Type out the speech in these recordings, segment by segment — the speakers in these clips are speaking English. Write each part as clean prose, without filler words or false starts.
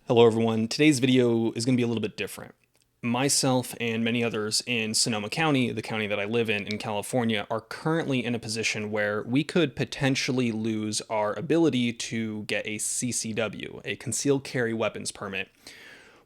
Hello everyone. Today's video is going to be a little bit different. Myself and many others in Sonoma County, the county that I live in California, are currently in a position where we could potentially lose our ability to get a CCW, a concealed carry weapons permit.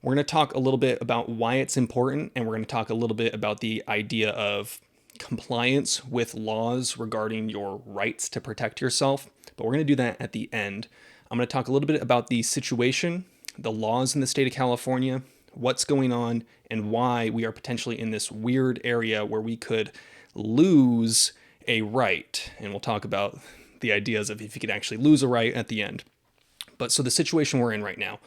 We're going to talk a little bit about why it's important, and we're going to talk a little bit about the idea of compliance with laws regarding your rights to protect yourself, but we're going to do that at the end. I'm going to talk a little bit about the situation, the laws in the state of California, what's going on, and why we are potentially in this weird area where we could lose a right. And we'll talk about the ideas of if you could actually lose a right at the end. But so the situation we're in right now,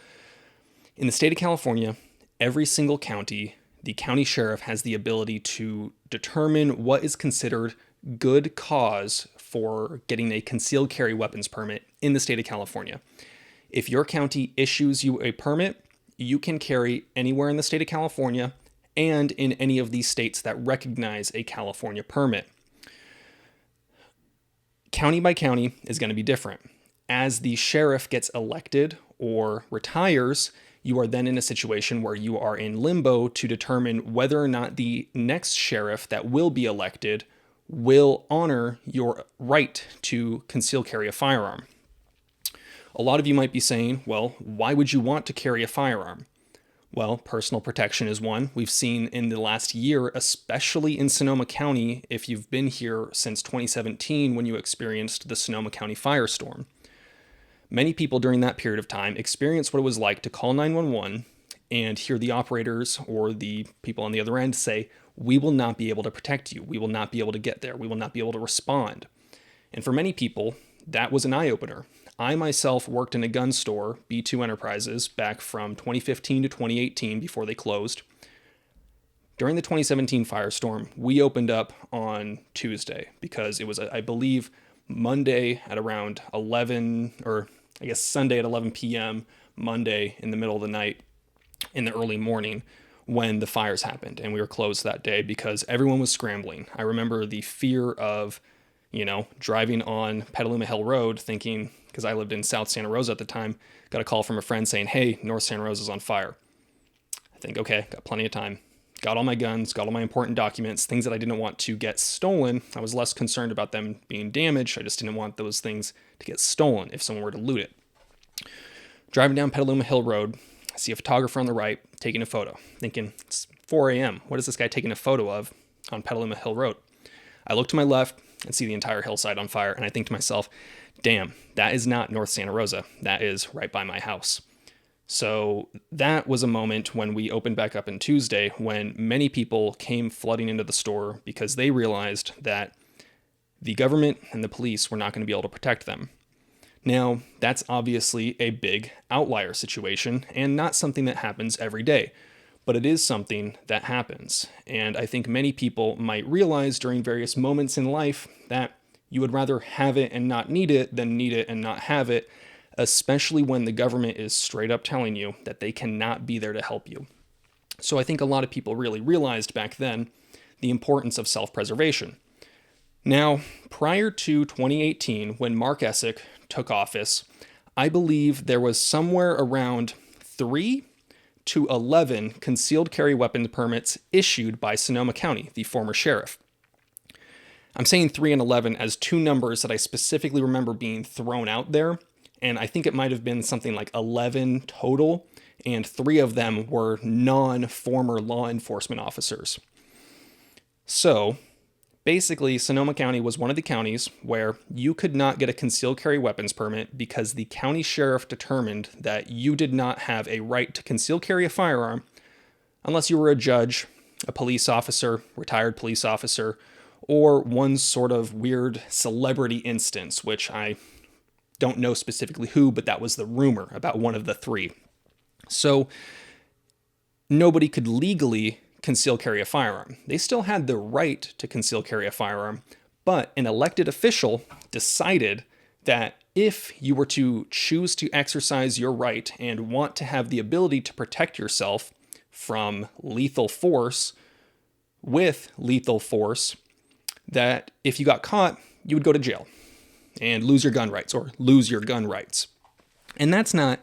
in the state of California, every single county, the county sheriff has the ability to determine what is considered good cause for getting a concealed carry weapons permit in the state of California. If your county issues you a permit, you can carry anywhere in the state of California and in any of these states that recognize a California permit. County by county is going to be different. As the sheriff gets elected or retires, you are then in a situation where you are in limbo to determine whether or not the next sheriff that will be elected will honor your right to conceal carry a firearm. A lot of you might be saying, well, why would you want to carry a firearm? Well, personal protection is one. We've seen in the last year, especially in Sonoma County, if you've been here since 2017 when you experienced the Sonoma County firestorm. Many people during that period of time experienced what it was like to call 911 and hear the operators or the people on the other end say, we will not be able to protect you. We will not be able to get there. We will not be able to respond. And for many people, that was an eye-opener. I myself worked in a gun store, B2 Enterprises, back from 2015 to 2018 before they closed. During the 2017 firestorm, we opened up on Tuesday because it was, I believe, Monday at around 11, or I guess Sunday at 11 p.m., Monday in the middle of the night, in the early morning, when the fires happened. And we were closed that day because everyone was scrambling. I remember the fear of, driving on Petaluma Hill Road thinking, because I lived in South Santa Rosa at the time, got a call from a friend saying, hey, North Santa Rosa is on fire. I think, okay, got plenty of time. Got all my guns, got all my important documents, things that I didn't want to get stolen. I was less concerned about them being damaged. I just didn't want those things to get stolen if someone were to loot it. Driving down Petaluma Hill Road, I see a photographer on the right taking a photo, thinking, it's 4 a.m. What is this guy taking a photo of on Petaluma Hill Road? I look to my left and see the entire hillside on fire, and I think to myself, damn, that is not North Santa Rosa. That is right by my house. So that was a moment when we opened back up on Tuesday when many people came flooding into the store because they realized that the government and the police were not going to be able to protect them. Now, that's obviously a big outlier situation and not something that happens every day, but it is something that happens. And I think many people might realize during various moments in life that you would rather have it and not need it than need it and not have it, especially when the government is straight up telling you that they cannot be there to help you. So I think a lot of people really realized back then the importance of self-preservation. Now, prior to 2018, when Mark Essick took office, I believe there was somewhere around 3 to 11 concealed carry weapons permits issued by Sonoma County, the former sheriff. I'm saying 3 and 11 as two numbers that I specifically remember being thrown out there, and I think it might have been something like 11 total, and 3 of them were non-former law enforcement officers. So, basically, Sonoma County was one of the counties where you could not get a concealed carry weapons permit because the county sheriff determined that you did not have a right to conceal carry a firearm unless you were a judge, a police officer, retired police officer, or one sort of weird celebrity instance, which I don't know specifically who, but that was the rumor about one of the 3. So nobody could legally conceal carry a firearm. They still had the right to conceal carry a firearm, but an elected official decided that if you were to choose to exercise your right and want to have the ability to protect yourself from lethal force with lethal force, that if you got caught, you would go to jail and lose your gun rights or lose your gun rights. And that's not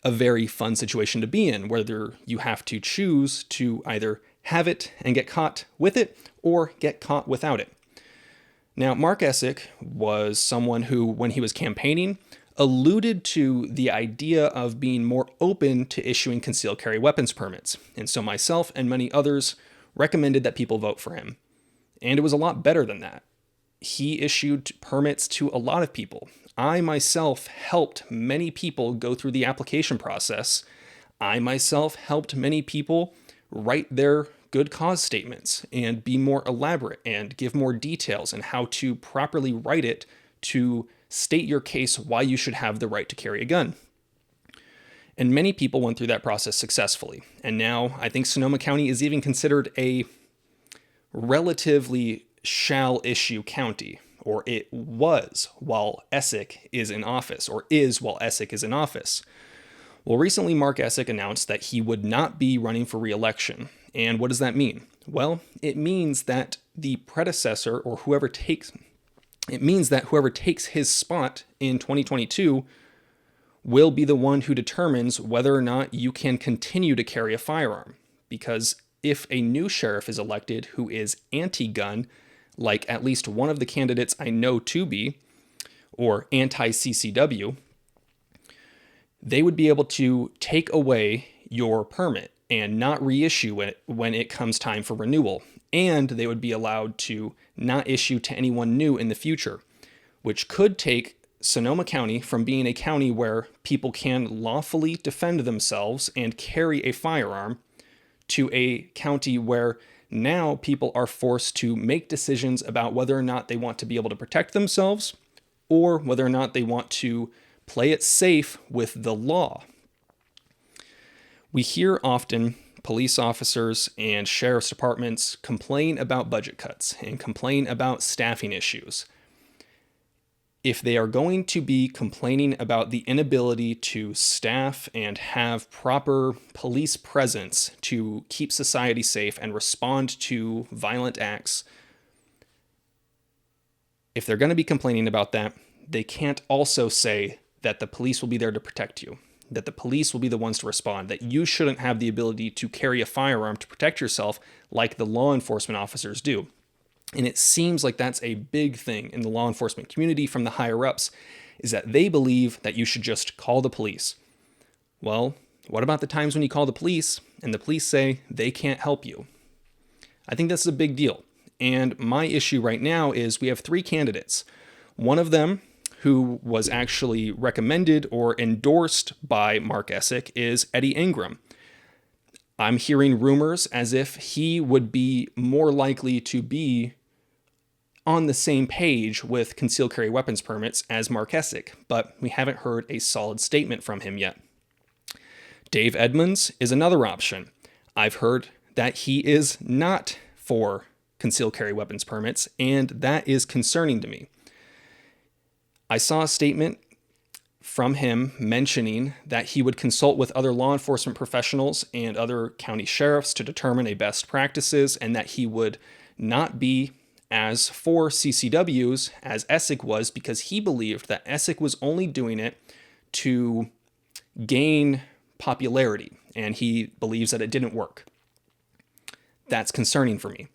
a very fun situation to be in, whether you have to choose to either have it and get caught with it or get caught without it. Now, Mark Essick was someone who, when he was campaigning, alluded to the idea of being more open to issuing concealed carry weapons permits. And so myself and many others recommended that people vote for him. And it was a lot better than that. He issued permits to a lot of people. I myself helped many people go through the application process. I myself helped many people write their good cause statements and be more elaborate and give more details and how to properly write it to state your case why you should have the right to carry a gun. And many people went through that process successfully. And now I think Sonoma County is even considered a relatively shall issue county, or it was while Essick is in office, or is while Essick is in office. Well, recently Mark Essick announced that he would not be running for re-election. And what does that mean? Well, it means that the predecessor, or whoever takes his spot in 2022 will be the one who determines whether or not you can continue to carry a firearm. Because if a new sheriff is elected who is anti-gun, like at least one of the candidates I know to be, or anti-CCW, they would be able to take away your permit and not reissue it when it comes time for renewal. And they would be allowed to not issue to anyone new in the future, which could take Sonoma County from being a county where people can lawfully defend themselves and carry a firearm to a county where now people are forced to make decisions about whether or not they want to be able to protect themselves or whether or not they want to play it safe with the law. We hear often police officers and sheriff's departments complain about budget cuts and complain about staffing issues. If they are going to be complaining about the inability to staff and have proper police presence to keep society safe and respond to violent acts, if they're going to be complaining about that, they can't also say that the police will be there to protect you, that the police will be the ones to respond, that you shouldn't have the ability to carry a firearm to protect yourself like the law enforcement officers do. And it seems like that's a big thing in the law enforcement community from the higher ups, is that they believe that you should just call the police. Well, what about the times when you call the police and the police say they can't help you? I think this is a big deal. And my issue right now is we have 3 candidates. One of them, who was actually recommended or endorsed by Mark Essick, is Eddie Ingram. I'm hearing rumors as if he would be more likely to be on the same page with concealed carry weapons permits as Mark Essick, but we haven't heard a solid statement from him yet. Dave Edmonds is another option. I've heard that he is not for concealed carry weapons permits, and that is concerning to me. I saw a statement from him mentioning that he would consult with other law enforcement professionals and other county sheriffs to determine a best practices, and that he would not be as for CCWs as Essick was, because he believed that Essick was only doing it to gain popularity, and he believes that it didn't work. That's concerning for me.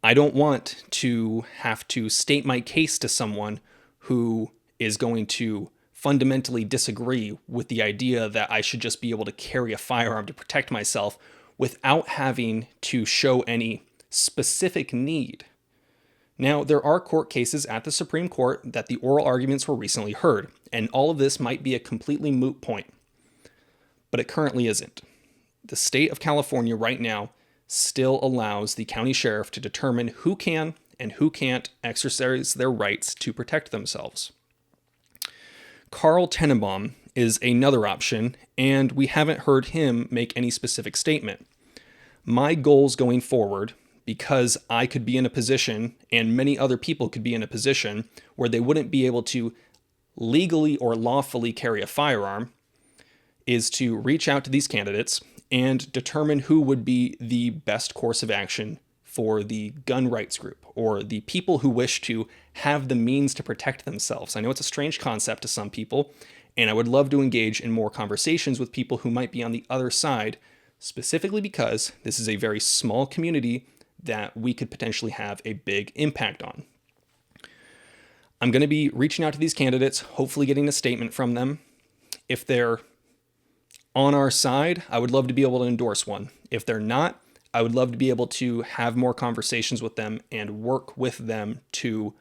I don't want to have to state my case to someone who is going to fundamentally disagree with the idea that I should just be able to carry a firearm to protect myself without having to show any specific need. Now, there are court cases at the Supreme Court that the oral arguments were recently heard, and all of this might be a completely moot point, but it currently isn't. The state of California right now still allows the county sheriff to determine who can and who can't exercise their rights to protect themselves. Carl Tenenbaum is another option, and we haven't heard him make any specific statement. My goals going forward, because I could be in a position, and many other people could be in a position, where they wouldn't be able to legally or lawfully carry a firearm, is to reach out to these candidates and determine who would be the best course of action for the gun rights group, or the people who wish to have the means to protect themselves. I know it's a strange concept to some people, And I would love to engage in more conversations with people who might be on the other side, specifically because this is a very small community that we could potentially have a big impact on. I'm going to be reaching out to these candidates, hopefully getting a statement from them. If they're on our side, I would love to be able to endorse one. If they're not, I would love to be able to have more conversations with them and work with them to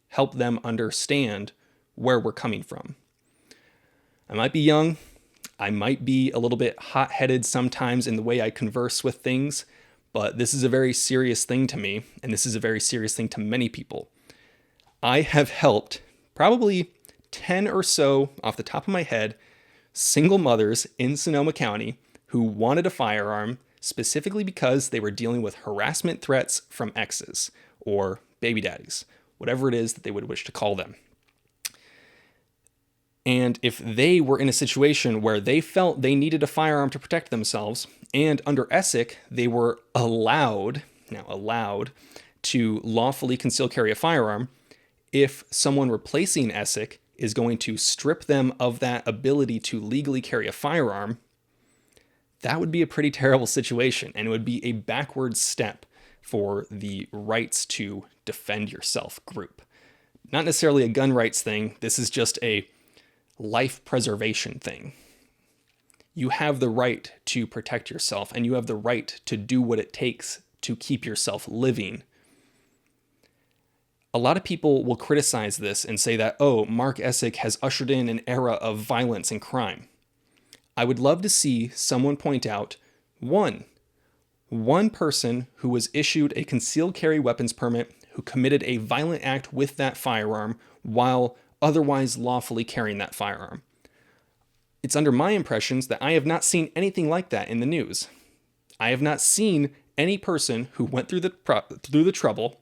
help them understand where we're coming from. I might be young. I might be a little bit hot-headed sometimes in the way I converse with things, but this is a very serious thing to me, and this is a very serious thing to many people. I have helped probably 10 or so, off the top of my head, single mothers in Sonoma County who wanted a firearm specifically because they were dealing with harassment threats from exes or baby daddies, whatever it is that they would wish to call them. And if they were in a situation where they felt they needed a firearm to protect themselves, and under Essick, they were allowed to lawfully conceal carry a firearm, if someone replacing Essick is going to strip them of that ability to legally carry a firearm, that would be a pretty terrible situation, and it would be a backward step for the rights to defend yourself group. Not necessarily a gun rights thing, this is just a life preservation thing. You have the right to protect yourself, and you have the right to do what it takes to keep yourself living. A lot of people will criticize this and say that, oh, Mark Essick has ushered in an era of violence and crime. I would love to see someone point out one person who was issued a concealed carry weapons permit who committed a violent act with that firearm while otherwise lawfully carrying that firearm. It's under my impressions that I have not seen anything like that in the news. I have not seen any person who went through the trouble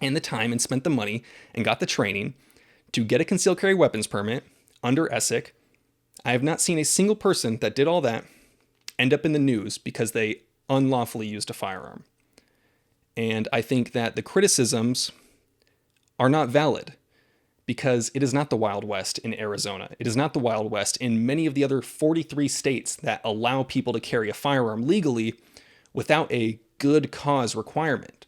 and the time and spent the money and got the training to get a concealed carry weapons permit under Essick. I have not seen a single person that did all that end up in the news because they unlawfully used a firearm. And I think that the criticisms are not valid because it is not the Wild West in Arizona. It is not the Wild West in many of the other 43 states that allow people to carry a firearm legally without a good cause requirement.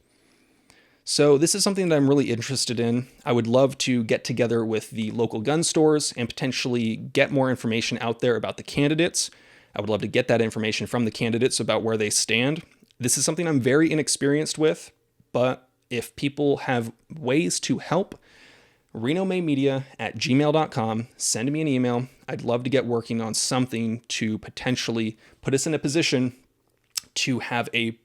So this is something that I'm really interested in. I would love to get together with the local gun stores and potentially get more information out there about the candidates. I would love to get that information from the candidates about where they stand. This is something I'm very inexperienced with, but if people have ways to help, renomaymedia@gmail.com, send me an email. I'd love to get working on something to potentially put us in a position to have a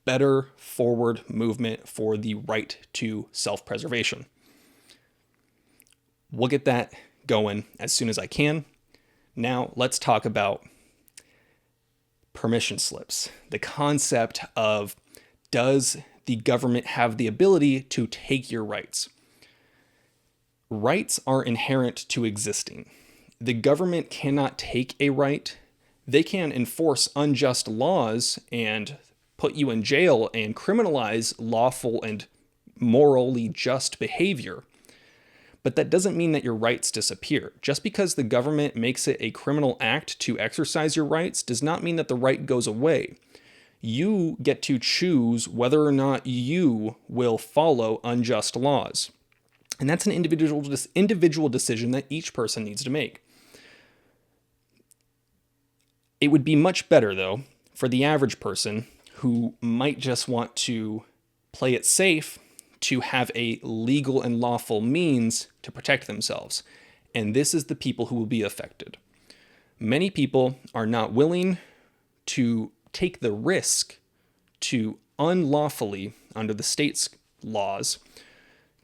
better forward movement for the right to self-preservation. We'll get that going as soon as I can. Now let's talk about permission slips. The concept of, does the government have the ability to take your rights? Rights are inherent to existing. The government cannot take a right. They can enforce unjust laws and put you in jail and criminalize lawful and morally just behavior. But that doesn't mean that your rights disappear. Just because the government makes it a criminal act to exercise your rights does not mean that the right goes away. You get to choose whether or not you will follow unjust laws. And that's an individual decision that each person needs to make. It would be much better, though, for the average person who might just want to play it safe to have a legal and lawful means to protect themselves. And this is the people who will be affected. Many people are not willing to take the risk to unlawfully, under the state's laws,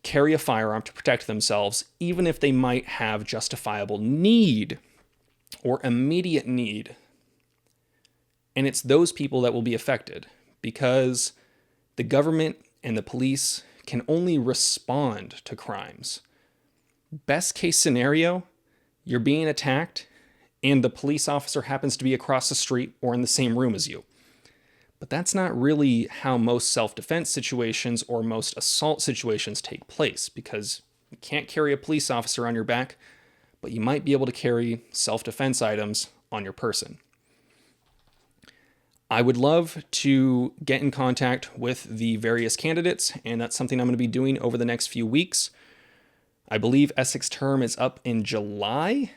carry a firearm to protect themselves, even if they might have justifiable need or immediate need. And it's those people that will be affected because the government and the police can only respond to crimes. Best case scenario, you're being attacked and the police officer happens to be across the street or in the same room as you. But that's not really how most self-defense situations or most assault situations take place, because you can't carry a police officer on your back, but you might be able to carry self-defense items on your person. I would love to get in contact with the various candidates, and that's something I'm going to be doing over the next few weeks. I believe Essick's term is up in July,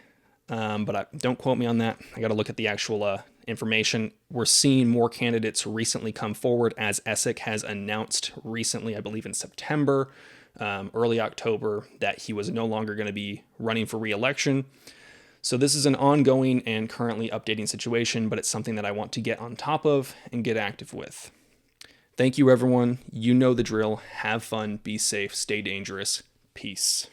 but don't quote me on that. I got to look at the actual information. We're seeing more candidates recently come forward, as Essick has announced recently, I believe in September, early October, that he was no longer going to be running for re-election. So this is an ongoing and currently updating situation, but it's something that I want to get on top of and get active with. Thank you, everyone. You know the drill. Have fun, be safe, stay dangerous. Peace.